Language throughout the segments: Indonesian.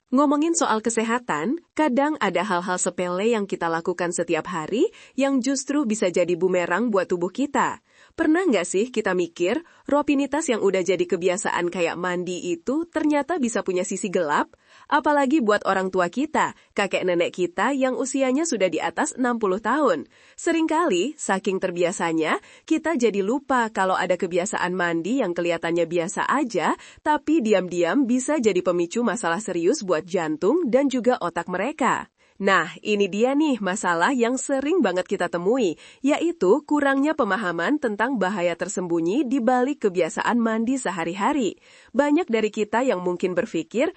Ngomongin soal kesehatan, kadang ada hal-hal sepele yang kita lakukan setiap hari yang justru bisa jadi bumerang buat tubuh kita. Pernah nggak sih kita mikir, rutinitas yang udah jadi kebiasaan kayak mandi itu ternyata bisa punya sisi gelap? Apalagi buat orang tua kita, kakek nenek kita yang usianya sudah di atas 60 tahun. Seringkali, saking terbiasanya, kita jadi lupa kalau ada kebiasaan mandi yang kelihatannya biasa aja, tapi diam-diam bisa jadi pemicu masalah serius buat jantung dan juga otak mereka. Nah, ini dia nih masalah yang sering banget kita temui, yaitu kurangnya pemahaman tentang bahaya tersembunyi di balik kebiasaan mandi sehari-hari. Banyak dari kita yang mungkin berpikir,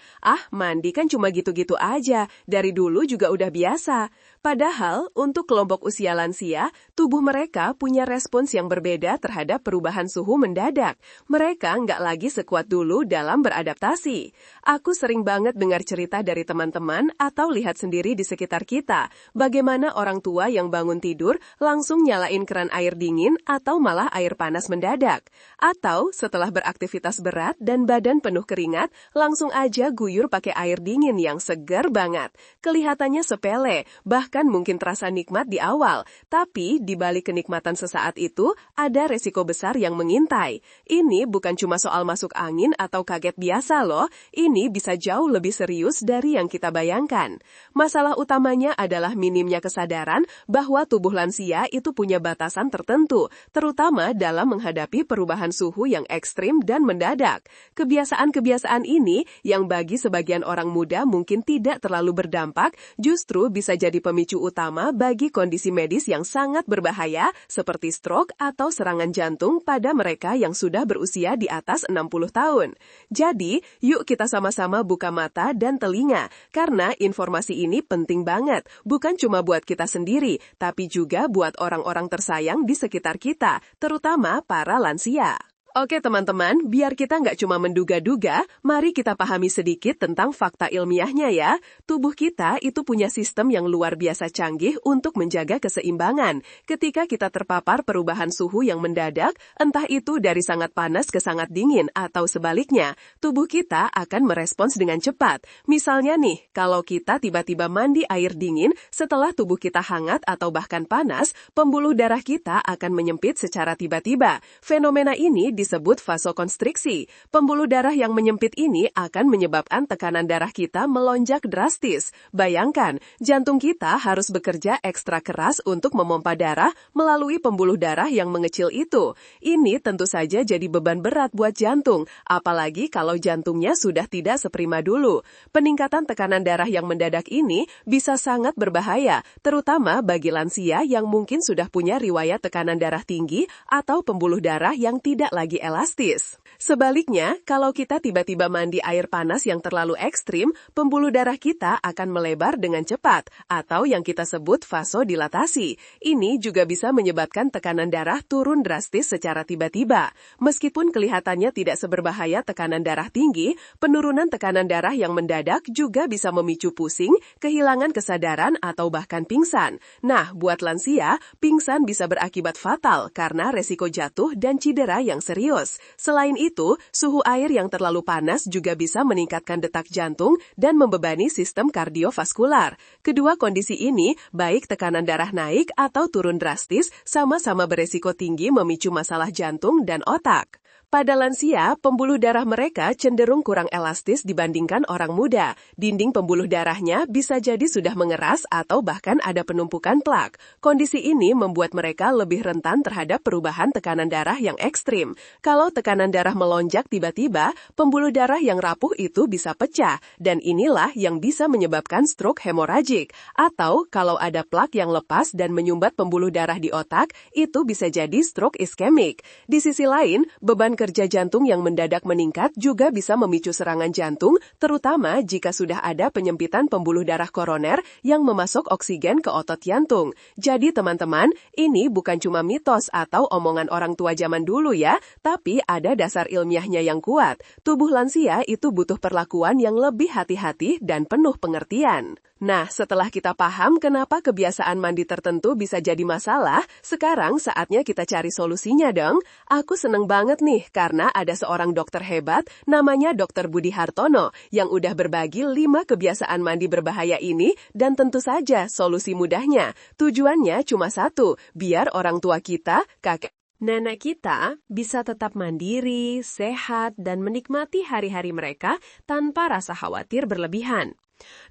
mandi kan cuma gitu-gitu aja, dari dulu juga udah biasa. Padahal, untuk kelompok usia lansia, tubuh mereka punya respons yang berbeda terhadap perubahan suhu mendadak. Mereka nggak lagi sekuat dulu dalam beradaptasi. Aku sering banget dengar cerita dari teman-teman atau lihat sendiri di sekitar kita, bagaimana orang tua yang bangun tidur langsung nyalain keran air dingin atau malah air panas mendadak. Atau setelah beraktivitas berat dan badan penuh keringat, langsung aja guyur pakai air dingin yang segar banget. Kelihatannya sepele, bahkan mungkin terasa nikmat di awal, tapi di balik kenikmatan sesaat itu, ada resiko besar yang mengintai. Ini bukan cuma soal masuk angin atau kaget biasa loh, ini bisa jauh lebih serius dari yang kita bayangkan. Masalah utamanya adalah minimnya kesadaran bahwa tubuh lansia itu punya batasan tertentu, terutama dalam menghadapi perubahan suhu yang ekstrim dan mendadak. Kebiasaan-kebiasaan ini yang bagi sebagian orang muda mungkin tidak terlalu berdampak, justru bisa jadi pemicu utama bagi kondisi medis yang sangat berbahaya seperti stroke atau serangan jantung pada mereka yang sudah berusia di atas 60 tahun. Jadi, yuk kita sama-sama buka mata dan telinga, karena informasi ini penting banget, bukan cuma buat kita sendiri, tapi juga buat orang-orang tersayang di sekitar kita, terutama para lansia. Oke teman-teman, biar kita nggak cuma menduga-duga, mari kita pahami sedikit tentang fakta ilmiahnya ya. Tubuh kita itu punya sistem yang luar biasa canggih untuk menjaga keseimbangan. Ketika kita terpapar perubahan suhu yang mendadak, entah itu dari sangat panas ke sangat dingin atau sebaliknya, tubuh kita akan merespons dengan cepat. Misalnya nih, kalau kita tiba-tiba mandi air dingin setelah tubuh kita hangat atau bahkan panas, pembuluh darah kita akan menyempit secara tiba-tiba. Fenomena ini disebut vasokonstriksi. Pembuluh darah yang menyempit ini akan menyebabkan tekanan darah kita melonjak drastis. Bayangkan, jantung kita harus bekerja ekstra keras untuk memompa darah melalui pembuluh darah yang mengecil itu. Ini tentu saja jadi beban berat buat jantung, apalagi kalau jantungnya sudah tidak seprima dulu. Peningkatan tekanan darah yang mendadak ini bisa sangat berbahaya, terutama bagi lansia yang mungkin sudah punya riwayat tekanan darah tinggi atau pembuluh darah yang tidak lagi elastis. Sebaliknya, kalau kita tiba-tiba mandi air panas yang terlalu ekstrim, pembuluh darah kita akan melebar dengan cepat, atau yang kita sebut vasodilatasi. Ini juga bisa menyebabkan tekanan darah turun drastis secara tiba-tiba. Meskipun kelihatannya tidak seberbahaya tekanan darah tinggi, penurunan tekanan darah yang mendadak juga bisa memicu pusing, kehilangan kesadaran, atau bahkan pingsan. Nah, buat lansia, pingsan bisa berakibat fatal karena resiko jatuh dan cedera yang serius. Selain itu, suhu air yang terlalu panas juga bisa meningkatkan detak jantung dan membebani sistem kardiovaskular. Kedua kondisi ini, baik tekanan darah naik atau turun drastis, sama-sama beresiko tinggi memicu masalah jantung dan otak. Pada lansia, pembuluh darah mereka cenderung kurang elastis dibandingkan orang muda. Dinding pembuluh darahnya bisa jadi sudah mengeras atau bahkan ada penumpukan plak. Kondisi ini membuat mereka lebih rentan terhadap perubahan tekanan darah yang ekstrim. Kalau tekanan darah melonjak tiba-tiba, pembuluh darah yang rapuh itu bisa pecah, dan inilah yang bisa menyebabkan stroke hemoragik. Atau kalau ada plak yang lepas dan menyumbat pembuluh darah di otak, itu bisa jadi stroke iskemik. Di sisi lain, beban kerja jantung yang mendadak meningkat juga bisa memicu serangan jantung, terutama jika sudah ada penyempitan pembuluh darah koroner yang memasok oksigen ke otot jantung. Jadi teman-teman, ini bukan cuma mitos atau omongan orang tua zaman dulu ya, tapi ada dasar ilmiahnya yang kuat. Tubuh lansia itu butuh perlakuan yang lebih hati-hati dan penuh pengertian. Nah, setelah kita paham kenapa kebiasaan mandi tertentu bisa jadi masalah, sekarang saatnya kita cari solusinya dong. Aku seneng banget nih karena ada seorang dokter hebat namanya Dr. Budi Hartono yang udah berbagi 5 kebiasaan mandi berbahaya ini dan tentu saja solusi mudahnya. Tujuannya cuma satu, biar orang tua kita, kakek, nenek kita bisa tetap mandiri, sehat, dan menikmati hari-hari mereka tanpa rasa khawatir berlebihan.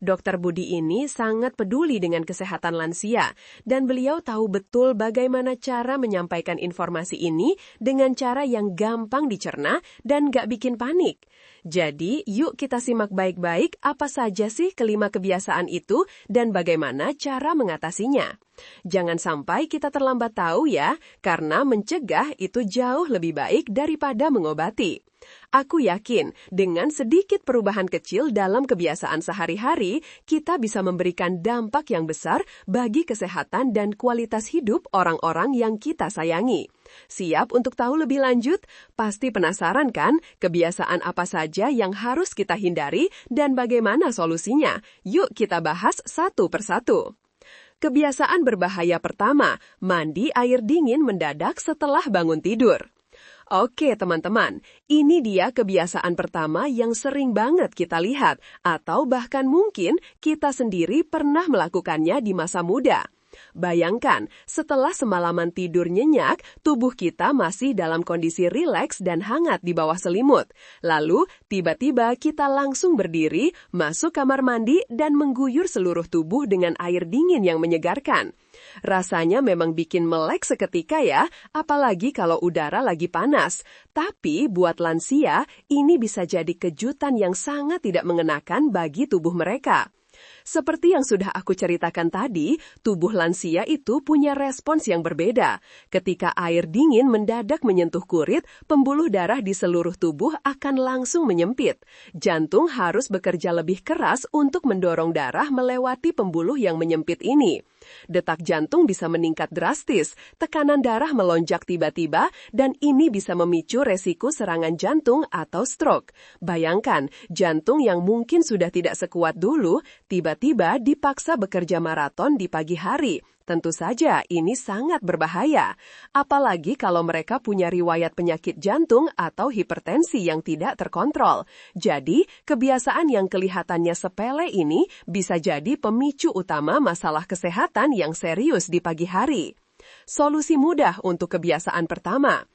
Dokter Budi ini sangat peduli dengan kesehatan lansia, dan beliau tahu betul bagaimana cara menyampaikan informasi ini dengan cara yang gampang dicerna dan gak bikin panik. Jadi, yuk kita simak baik-baik apa saja sih kelima kebiasaan itu dan bagaimana cara mengatasinya. Jangan sampai kita terlambat tahu ya, karena mencegah itu jauh lebih baik daripada mengobati. Aku yakin, dengan sedikit perubahan kecil dalam kebiasaan sehari-hari, kita bisa memberikan dampak yang besar bagi kesehatan dan kualitas hidup orang-orang yang kita sayangi. Siap untuk tahu lebih lanjut? Pasti penasaran kan, kebiasaan apa saja yang harus kita hindari dan bagaimana solusinya? Yuk kita bahas satu persatu. Kebiasaan berbahaya pertama, mandi air dingin mendadak setelah bangun tidur. Oke teman-teman, ini dia kebiasaan pertama yang sering banget kita lihat, atau bahkan mungkin kita sendiri pernah melakukannya di masa muda. Bayangkan, setelah semalaman tidur nyenyak, tubuh kita masih dalam kondisi rileks dan hangat di bawah selimut. Lalu, tiba-tiba kita langsung berdiri, masuk kamar mandi, dan mengguyur seluruh tubuh dengan air dingin yang menyegarkan. Rasanya memang bikin melek seketika ya, apalagi kalau udara lagi panas. Tapi buat lansia, ini bisa jadi kejutan yang sangat tidak mengenakan bagi tubuh mereka. Seperti yang sudah aku ceritakan tadi, tubuh lansia itu punya respons yang berbeda. Ketika air dingin mendadak menyentuh kulit, pembuluh darah di seluruh tubuh akan langsung menyempit. Jantung harus bekerja lebih keras untuk mendorong darah melewati pembuluh yang menyempit ini. Detak jantung bisa meningkat drastis, tekanan darah melonjak tiba-tiba, dan ini bisa memicu resiko serangan jantung atau stroke. Bayangkan, jantung yang mungkin sudah tidak sekuat dulu, tiba-tiba dipaksa bekerja maraton di pagi hari. Tentu saja ini sangat berbahaya, apalagi kalau mereka punya riwayat penyakit jantung atau hipertensi yang tidak terkontrol. Jadi, kebiasaan yang kelihatannya sepele ini bisa jadi pemicu utama masalah kesehatan yang serius di pagi hari. Solusi mudah untuk kebiasaan pertama.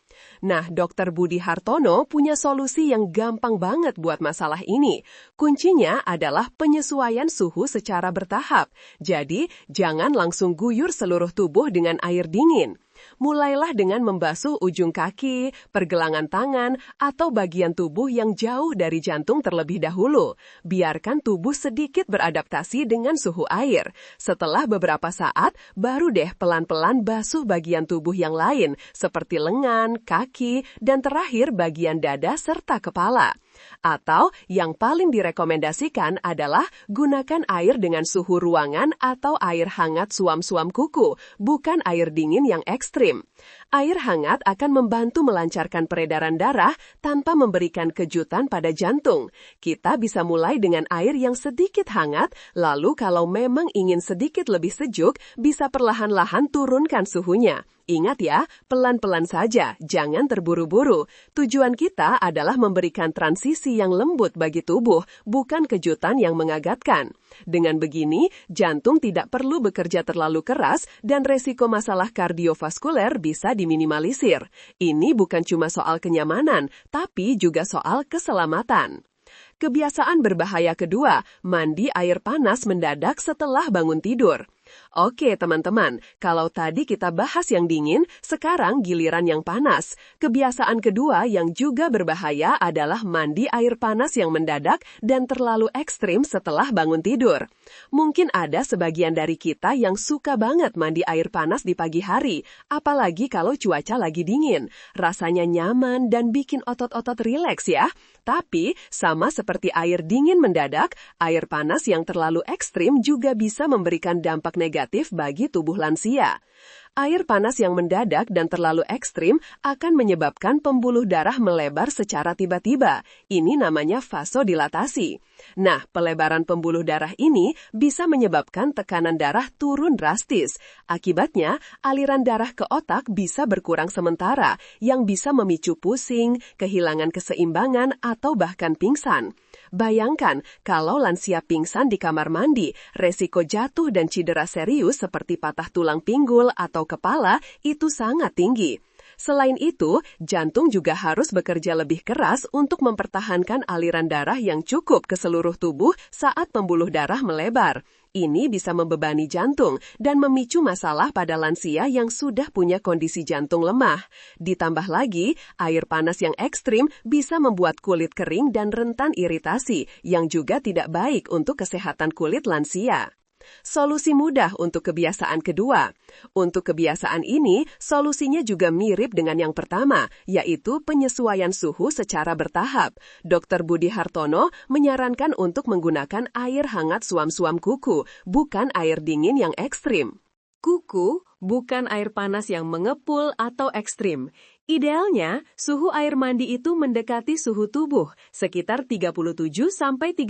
Nah, Dr. Budi Hartono punya solusi yang gampang banget buat masalah ini. Kuncinya adalah penyesuaian suhu secara bertahap. Jadi, jangan langsung guyur seluruh tubuh dengan air dingin. Mulailah dengan membasuh ujung kaki, pergelangan tangan, atau bagian tubuh yang jauh dari jantung terlebih dahulu. Biarkan tubuh sedikit beradaptasi dengan suhu air. Setelah beberapa saat, baru deh pelan-pelan basuh bagian tubuh yang lain, seperti lengan, kaki, dan terakhir bagian dada serta kepala. Atau yang paling direkomendasikan adalah gunakan air dengan suhu ruangan atau air hangat suam-suam kuku, bukan air dingin yang ekstrim. Air hangat akan membantu melancarkan peredaran darah tanpa memberikan kejutan pada jantung. Kita bisa mulai dengan air yang sedikit hangat, lalu kalau memang ingin sedikit lebih sejuk, bisa perlahan-lahan turunkan suhunya. Ingat ya, pelan-pelan saja, jangan terburu-buru. Tujuan kita adalah memberikan transisi yang lembut bagi tubuh, bukan kejutan yang mengagetkan. Dengan begini, jantung tidak perlu bekerja terlalu keras dan resiko masalah kardiovaskuler bisa diminimalisir. Ini bukan cuma soal kenyamanan, tapi juga soal keselamatan. Kebiasaan berbahaya kedua, mandi air panas mendadak setelah bangun tidur. Oke teman-teman, kalau tadi kita bahas yang dingin, sekarang giliran yang panas. Kebiasaan kedua yang juga berbahaya adalah mandi air panas yang mendadak dan terlalu ekstrim setelah bangun tidur. Mungkin ada sebagian dari kita yang suka banget mandi air panas di pagi hari, apalagi kalau cuaca lagi dingin. Rasanya nyaman dan bikin otot-otot rileks ya. Tapi, sama seperti air dingin mendadak, air panas yang terlalu ekstrim juga bisa memberikan dampak negatif bagi tubuh lansia. Air panas yang mendadak dan terlalu ekstrim akan menyebabkan pembuluh darah melebar secara tiba-tiba. Ini namanya vasodilatasi. Nah, pelebaran pembuluh darah ini bisa menyebabkan tekanan darah turun drastis. Akibatnya, aliran darah ke otak bisa berkurang sementara, yang bisa memicu pusing, kehilangan keseimbangan, atau bahkan pingsan. Bayangkan, kalau lansia pingsan di kamar mandi, resiko jatuh dan cedera serius seperti patah tulang pinggul atau kepala itu sangat tinggi. Selain itu, jantung juga harus bekerja lebih keras untuk mempertahankan aliran darah yang cukup ke seluruh tubuh saat pembuluh darah melebar. Ini bisa membebani jantung dan memicu masalah pada lansia yang sudah punya kondisi jantung lemah. Ditambah lagi, air panas yang ekstrim bisa membuat kulit kering dan rentan iritasi, yang juga tidak baik untuk kesehatan kulit lansia. Solusi mudah untuk kebiasaan kedua. Untuk kebiasaan ini, solusinya juga mirip dengan yang pertama, yaitu penyesuaian suhu secara bertahap. Dr. Budi Hartono menyarankan untuk menggunakan air hangat suam-suam kuku, bukan air dingin yang ekstrim. Kuku bukan air panas yang mengepul atau ekstrim. Idealnya, suhu air mandi itu mendekati suhu tubuh, sekitar 37-38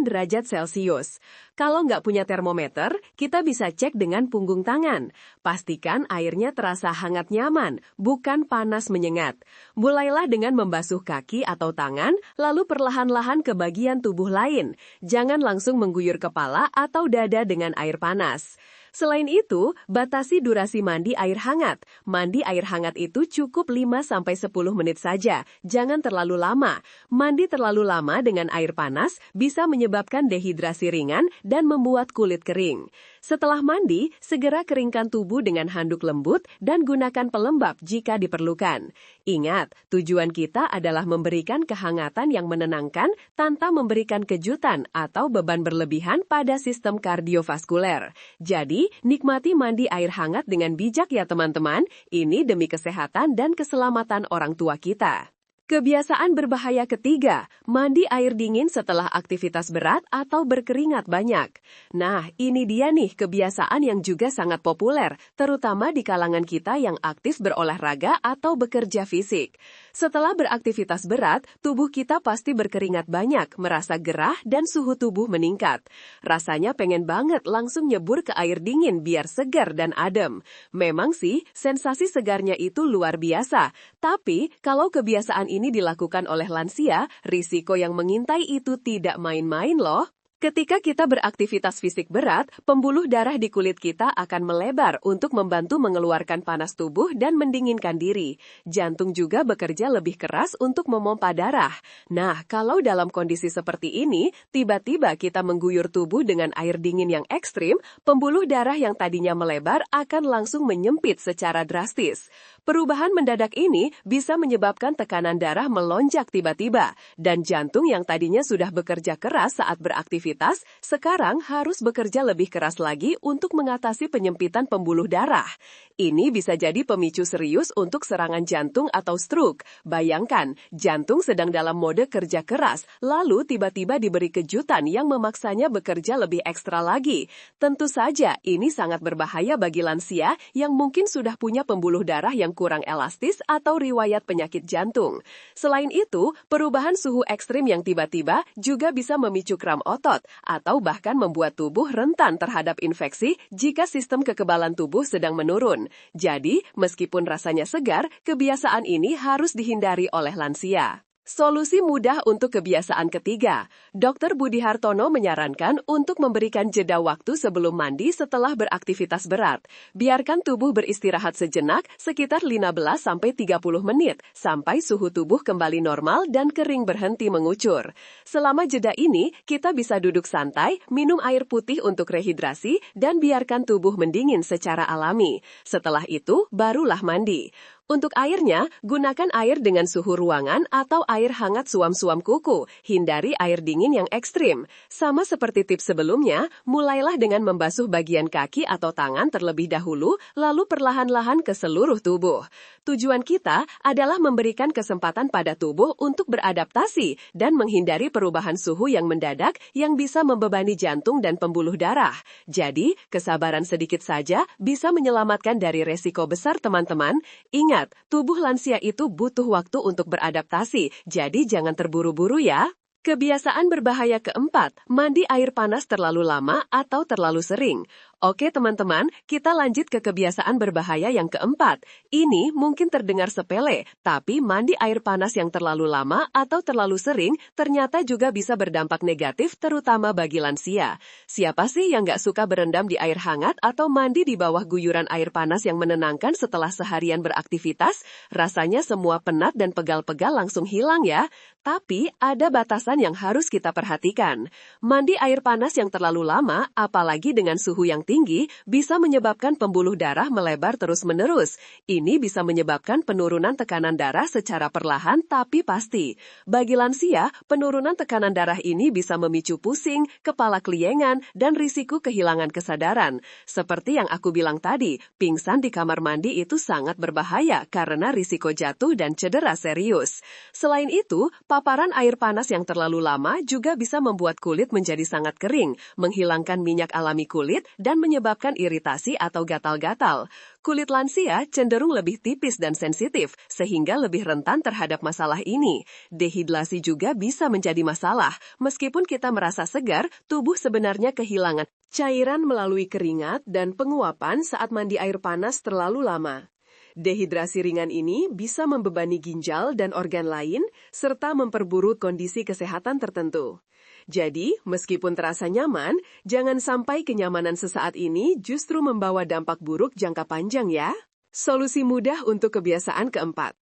derajat Celcius. Kalau nggak punya termometer, kita bisa cek dengan punggung tangan. Pastikan airnya terasa hangat nyaman, bukan panas menyengat. Mulailah dengan membasuh kaki atau tangan, lalu perlahan-lahan ke bagian tubuh lain. Jangan langsung mengguyur kepala atau dada dengan air panas. Selain itu, batasi durasi mandi air hangat. Mandi air hangat itu cukup 5-10 menit saja, jangan terlalu lama. Mandi terlalu lama dengan air panas bisa menyebabkan dehidrasi ringan dan membuat kulit kering. Setelah mandi, segera keringkan tubuh dengan handuk lembut dan gunakan pelembab jika diperlukan. Ingat, tujuan kita adalah memberikan kehangatan yang menenangkan tanpa memberikan kejutan atau beban berlebihan pada sistem kardiovaskuler. Jadi, nikmati mandi air hangat dengan bijak ya teman-teman. Ini demi kesehatan dan keselamatan orang tua kita. Kebiasaan berbahaya ketiga, mandi air dingin setelah aktivitas berat atau berkeringat banyak. Nah, ini dia nih kebiasaan yang juga sangat populer, terutama di kalangan kita yang aktif berolahraga atau bekerja fisik. Setelah beraktivitas berat, tubuh kita pasti berkeringat banyak, merasa gerah dan suhu tubuh meningkat. Rasanya pengen banget langsung nyebur ke air dingin biar segar dan adem. Memang sih, sensasi segarnya itu luar biasa. Tapi, kalau kebiasaan ini dilakukan oleh lansia, risiko yang mengintai itu tidak main-main loh. Ketika kita beraktivitas fisik berat, pembuluh darah di kulit kita akan melebar untuk membantu mengeluarkan panas tubuh dan mendinginkan diri. Jantung juga bekerja lebih keras untuk memompa darah. Nah, kalau dalam kondisi seperti ini, tiba-tiba kita mengguyur tubuh dengan air dingin yang ekstrim, pembuluh darah yang tadinya melebar akan langsung menyempit secara drastis. Perubahan mendadak ini bisa menyebabkan tekanan darah melonjak tiba-tiba, dan jantung yang tadinya sudah bekerja keras saat beraktivitas sekarang harus bekerja lebih keras lagi untuk mengatasi penyempitan pembuluh darah. Ini bisa jadi pemicu serius untuk serangan jantung atau stroke. Bayangkan, jantung sedang dalam mode kerja keras, lalu tiba-tiba diberi kejutan yang memaksanya bekerja lebih ekstra lagi. Tentu saja, ini sangat berbahaya bagi lansia yang mungkin sudah punya pembuluh darah yang kurang elastis atau riwayat penyakit jantung. Selain itu, perubahan suhu ekstrim yang tiba-tiba juga bisa memicu kram otot, atau bahkan membuat tubuh rentan terhadap infeksi jika sistem kekebalan tubuh sedang menurun. Jadi, meskipun rasanya segar, kebiasaan ini harus dihindari oleh lansia. Solusi mudah untuk kebiasaan ketiga. Dr. Budi Hartono menyarankan untuk memberikan jeda waktu sebelum mandi setelah beraktivitas berat. Biarkan tubuh beristirahat sejenak sekitar 15-30 menit sampai suhu tubuh kembali normal dan kering berhenti mengucur. Selama jeda ini, kita bisa duduk santai, minum air putih untuk rehidrasi, dan biarkan tubuh mendingin secara alami. Setelah itu, barulah mandi. Untuk airnya, gunakan air dengan suhu ruangan atau air hangat suam-suam kuku. Hindari air dingin yang ekstrim. Sama seperti tips sebelumnya, mulailah dengan membasuh bagian kaki atau tangan terlebih dahulu, lalu perlahan-lahan ke seluruh tubuh. Tujuan kita adalah memberikan kesempatan pada tubuh untuk beradaptasi dan menghindari perubahan suhu yang mendadak yang bisa membebani jantung dan pembuluh darah. Jadi, kesabaran sedikit saja bisa menyelamatkan dari resiko besar teman-teman. Ingat, tubuh lansia itu butuh waktu untuk beradaptasi, jadi jangan terburu-buru ya. Kebiasaan berbahaya keempat, mandi air panas terlalu lama atau terlalu sering. Oke teman-teman, kita lanjut ke kebiasaan berbahaya yang keempat. Ini mungkin terdengar sepele, tapi mandi air panas yang terlalu lama atau terlalu sering ternyata juga bisa berdampak negatif terutama bagi lansia. Siapa sih yang nggak suka berendam di air hangat atau mandi di bawah guyuran air panas yang menenangkan setelah seharian beraktivitas? Rasanya semua penat dan pegal-pegal langsung hilang ya. Tapi ada batasan yang harus kita perhatikan. Mandi air panas yang terlalu lama, apalagi dengan suhu yang tinggi, bisa menyebabkan pembuluh darah melebar terus-menerus. Ini bisa menyebabkan penurunan tekanan darah secara perlahan tapi pasti. Bagi lansia, penurunan tekanan darah ini bisa memicu pusing, kepala keliengan, dan risiko kehilangan kesadaran. Seperti yang aku bilang tadi, pingsan di kamar mandi itu sangat berbahaya karena risiko jatuh dan cedera serius. Selain itu, paparan air panas yang terlalu lama juga bisa membuat kulit menjadi sangat kering, menghilangkan minyak alami kulit, dan menyebabkan iritasi atau gatal-gatal. Kulit lansia cenderung lebih tipis dan sensitif, sehingga lebih rentan terhadap masalah ini. Dehidrasi juga bisa menjadi masalah. Meskipun kita merasa segar, tubuh sebenarnya kehilangan cairan melalui keringat dan penguapan saat mandi air panas terlalu lama. Dehidrasi ringan ini bisa membebani ginjal dan organ lain, serta memperburuk kondisi kesehatan tertentu. Jadi, meskipun terasa nyaman, jangan sampai kenyamanan sesaat ini justru membawa dampak buruk jangka panjang ya. Solusi mudah untuk kebiasaan keempat.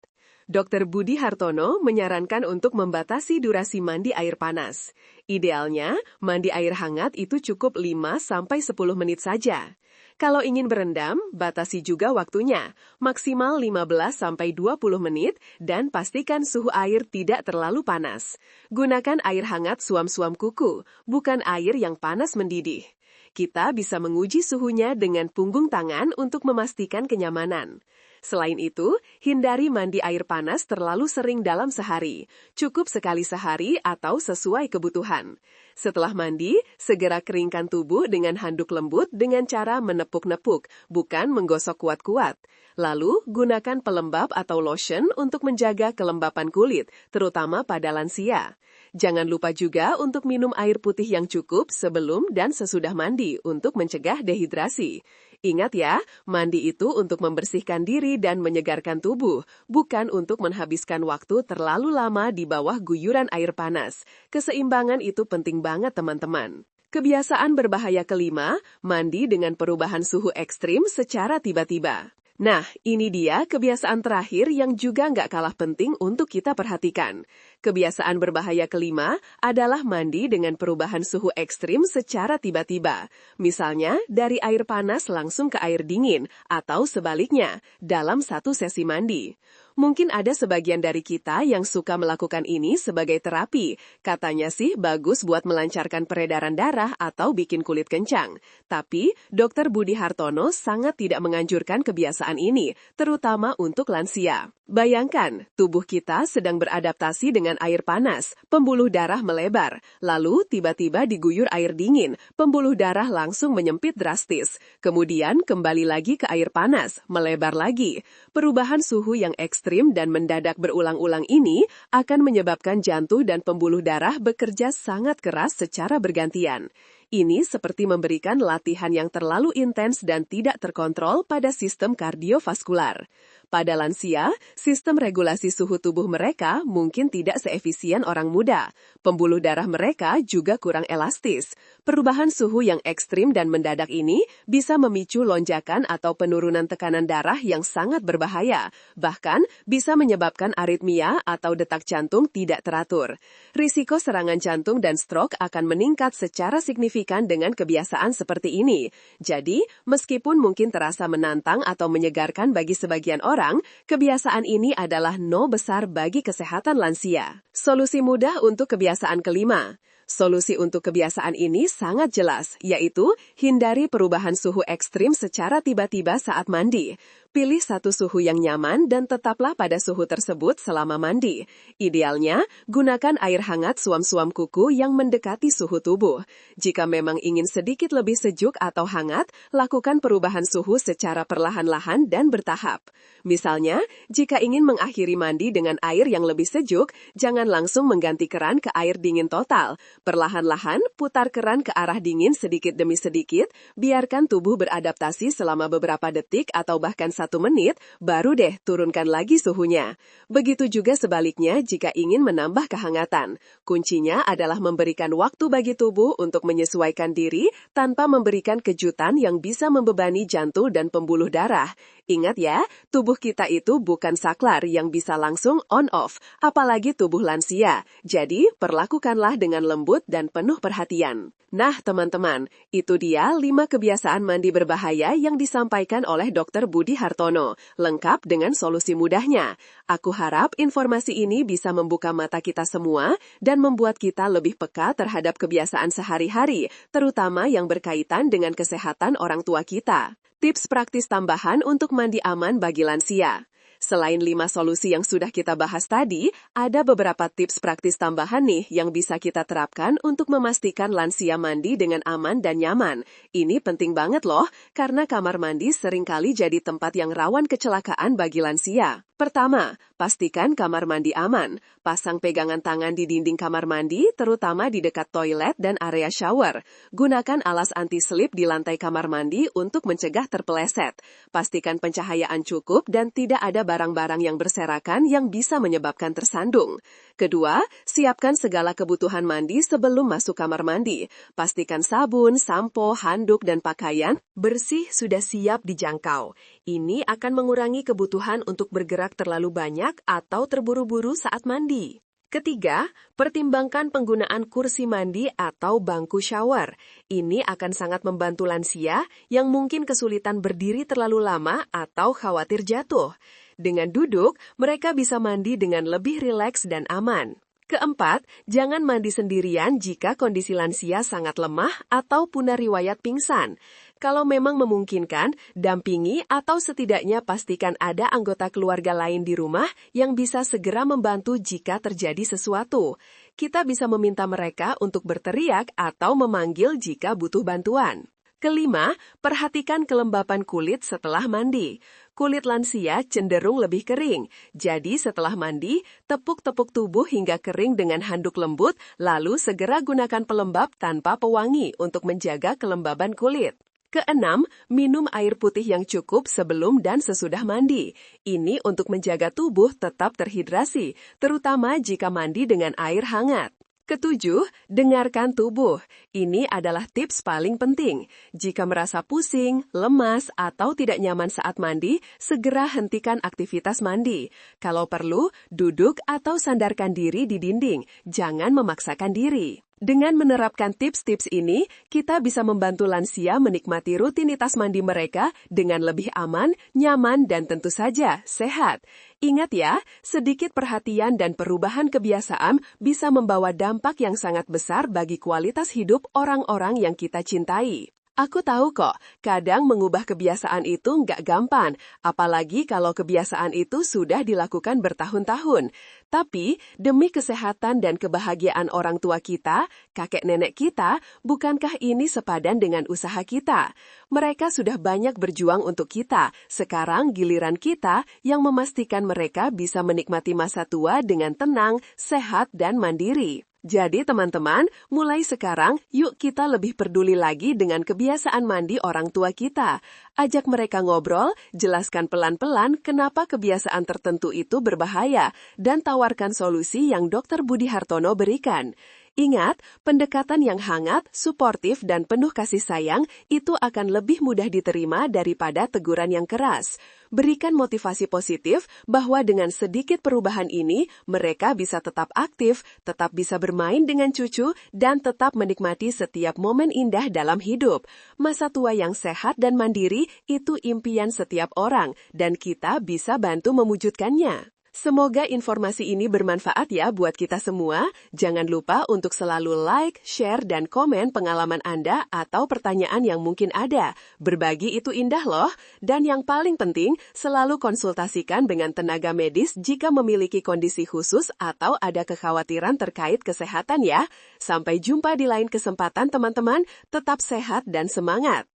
Dr. Budi Hartono menyarankan untuk membatasi durasi mandi air panas. Idealnya, mandi air hangat itu cukup 5-10 menit saja. Kalau ingin berendam, batasi juga waktunya, maksimal 15-20 menit, dan pastikan suhu air tidak terlalu panas. Gunakan air hangat suam-suam kuku, bukan air yang panas mendidih. Kita bisa menguji suhunya dengan punggung tangan untuk memastikan kenyamanan. Selain itu, hindari mandi air panas terlalu sering dalam sehari. Cukup sekali sehari atau sesuai kebutuhan. Setelah mandi, segera keringkan tubuh dengan handuk lembut dengan cara menepuk-nepuk, bukan menggosok kuat-kuat. Lalu, gunakan pelembab atau lotion untuk menjaga kelembapan kulit, terutama pada lansia. Jangan lupa juga untuk minum air putih yang cukup sebelum dan sesudah mandi untuk mencegah dehidrasi. Ingat ya, mandi itu untuk membersihkan diri dan menyegarkan tubuh, bukan untuk menghabiskan waktu terlalu lama di bawah guyuran air panas. Keseimbangan itu penting banget teman-teman. Kebiasaan berbahaya kelima, mandi dengan perubahan suhu ekstrim secara tiba-tiba. Nah, ini dia kebiasaan terakhir yang juga nggak kalah penting untuk kita perhatikan. Kebiasaan berbahaya kelima adalah mandi dengan perubahan suhu ekstrim secara tiba-tiba. Misalnya, dari air panas langsung ke air dingin, atau sebaliknya, dalam satu sesi mandi. Mungkin ada sebagian dari kita yang suka melakukan ini sebagai terapi. Katanya sih bagus buat melancarkan peredaran darah atau bikin kulit kencang. Tapi, Dr. Budi Hartono sangat tidak menganjurkan kebiasaan ini, terutama untuk lansia. Bayangkan, tubuh kita sedang beradaptasi dengan air panas, pembuluh darah melebar, lalu tiba-tiba diguyur air dingin, pembuluh darah langsung menyempit drastis. Kemudian kembali lagi ke air panas, melebar lagi. Perubahan suhu yang ekstrim dan mendadak berulang-ulang ini akan menyebabkan jantung dan pembuluh darah bekerja sangat keras secara bergantian. Ini seperti memberikan latihan yang terlalu intens dan tidak terkontrol pada sistem kardiovaskular. Pada lansia, sistem regulasi suhu tubuh mereka mungkin tidak seefisien orang muda. Pembuluh darah mereka juga kurang elastis. Perubahan suhu yang ekstrim dan mendadak ini bisa memicu lonjakan atau penurunan tekanan darah yang sangat berbahaya. Bahkan bisa menyebabkan aritmia atau detak jantung tidak teratur. Risiko serangan jantung dan stroke akan meningkat secara signifikan dengan kebiasaan seperti ini. Jadi, meskipun mungkin terasa menantang atau menyegarkan bagi sebagian orang, orang, kebiasaan ini adalah no besar bagi kesehatan lansia. Solusi mudah untuk kebiasaan kelima. Solusi untuk kebiasaan ini sangat jelas, yaitu hindari perubahan suhu ekstrim secara tiba-tiba saat mandi. Pilih satu suhu yang nyaman dan tetaplah pada suhu tersebut selama mandi. Idealnya, gunakan air hangat suam-suam kuku yang mendekati suhu tubuh. Jika memang ingin sedikit lebih sejuk atau hangat, lakukan perubahan suhu secara perlahan-lahan dan bertahap. Misalnya, jika ingin mengakhiri mandi dengan air yang lebih sejuk, jangan langsung mengganti keran ke air dingin total. Perlahan-lahan, putar keran ke arah dingin sedikit demi sedikit, biarkan tubuh beradaptasi selama beberapa detik atau bahkan 1 menit, baru deh turunkan lagi suhunya. Begitu juga sebaliknya jika ingin menambah kehangatan. Kuncinya adalah memberikan waktu bagi tubuh untuk menyesuaikan diri tanpa memberikan kejutan yang bisa membebani jantung dan pembuluh darah. Ingat ya, tubuh kita itu bukan saklar yang bisa langsung on-off, apalagi tubuh lansia. Jadi, perlakukanlah dengan lembut dan penuh perhatian. Nah, teman-teman, itu dia 5 kebiasaan mandi berbahaya yang disampaikan oleh Dr. Budi Hartono, lengkap dengan solusi mudahnya. Aku harap informasi ini bisa membuka mata kita semua dan membuat kita lebih peka terhadap kebiasaan sehari-hari, terutama yang berkaitan dengan kesehatan orang tua kita. Tips praktis tambahan untuk mandi aman bagi lansia. Selain 5 solusi yang sudah kita bahas tadi, ada beberapa tips praktis tambahan nih yang bisa kita terapkan untuk memastikan lansia mandi dengan aman dan nyaman. Ini penting banget loh, karena kamar mandi seringkali jadi tempat yang rawan kecelakaan bagi lansia. Pertama, pastikan kamar mandi aman. Pasang pegangan tangan di dinding kamar mandi, terutama di dekat toilet dan area shower. Gunakan alas anti-slip di lantai kamar mandi untuk mencegah terpeleset. Pastikan pencahayaan cukup dan tidak ada barang-barang yang berserakan yang bisa menyebabkan tersandung. Kedua, siapkan segala kebutuhan mandi sebelum masuk kamar mandi. Pastikan sabun, sampo, handuk, dan pakaian bersih sudah siap dijangkau. Ini akan mengurangi kebutuhan untuk bergerak terlalu banyak atau terburu-buru saat mandi. Ketiga, pertimbangkan penggunaan kursi mandi atau bangku shower. Ini akan sangat membantu lansia yang mungkin kesulitan berdiri terlalu lama atau khawatir jatuh. Dengan duduk, mereka bisa mandi dengan lebih rileks dan aman. Keempat, jangan mandi sendirian jika kondisi lansia sangat lemah atau punya riwayat pingsan. Kalau memang memungkinkan, dampingi atau setidaknya pastikan ada anggota keluarga lain di rumah yang bisa segera membantu jika terjadi sesuatu. Kita bisa meminta mereka untuk berteriak atau memanggil jika butuh bantuan. Kelima, perhatikan kelembapan kulit setelah mandi. Kulit lansia cenderung lebih kering, jadi setelah mandi, tepuk-tepuk tubuh hingga kering dengan handuk lembut, lalu segera gunakan pelembab tanpa pewangi untuk menjaga kelembaban kulit. Keenam, minum air putih yang cukup sebelum dan sesudah mandi. Ini untuk menjaga tubuh tetap terhidrasi, terutama jika mandi dengan air hangat. Ketujuh, dengarkan tubuh. Ini adalah tips paling penting. Jika merasa pusing, lemas, atau tidak nyaman saat mandi, segera hentikan aktivitas mandi. Kalau perlu, duduk atau sandarkan diri di dinding. Jangan memaksakan diri. Dengan menerapkan tips-tips ini, kita bisa membantu lansia menikmati rutinitas mandi mereka dengan lebih aman, nyaman, dan tentu saja sehat. Ingat ya, sedikit perhatian dan perubahan kebiasaan bisa membawa dampak yang sangat besar bagi kualitas hidup orang-orang yang kita cintai. Aku tahu kok, kadang mengubah kebiasaan itu nggak gampang, apalagi kalau kebiasaan itu sudah dilakukan bertahun-tahun. Tapi, demi kesehatan dan kebahagiaan orang tua kita, kakek nenek kita, bukankah ini sepadan dengan usaha kita? Mereka sudah banyak berjuang untuk kita, sekarang giliran kita yang memastikan mereka bisa menikmati masa tua dengan tenang, sehat, dan mandiri. Jadi teman-teman, mulai sekarang yuk kita lebih peduli lagi dengan kebiasaan mandi orang tua kita. Ajak mereka ngobrol, jelaskan pelan-pelan kenapa kebiasaan tertentu itu berbahaya, dan tawarkan solusi yang Dr. Budi Hartono berikan. Ingat, pendekatan yang hangat, suportif, dan penuh kasih sayang itu akan lebih mudah diterima daripada teguran yang keras. Berikan motivasi positif bahwa dengan sedikit perubahan ini, mereka bisa tetap aktif, tetap bisa bermain dengan cucu, dan tetap menikmati setiap momen indah dalam hidup. Masa tua yang sehat dan mandiri itu impian setiap orang, dan kita bisa bantu mewujudkannya. Semoga informasi ini bermanfaat ya buat kita semua. Jangan lupa untuk selalu like, share, dan komen pengalaman Anda atau pertanyaan yang mungkin ada. Berbagi itu indah loh. Dan yang paling penting, selalu konsultasikan dengan tenaga medis jika memiliki kondisi khusus atau ada kekhawatiran terkait kesehatan ya. Sampai jumpa di lain kesempatan teman-teman. Tetap sehat dan semangat.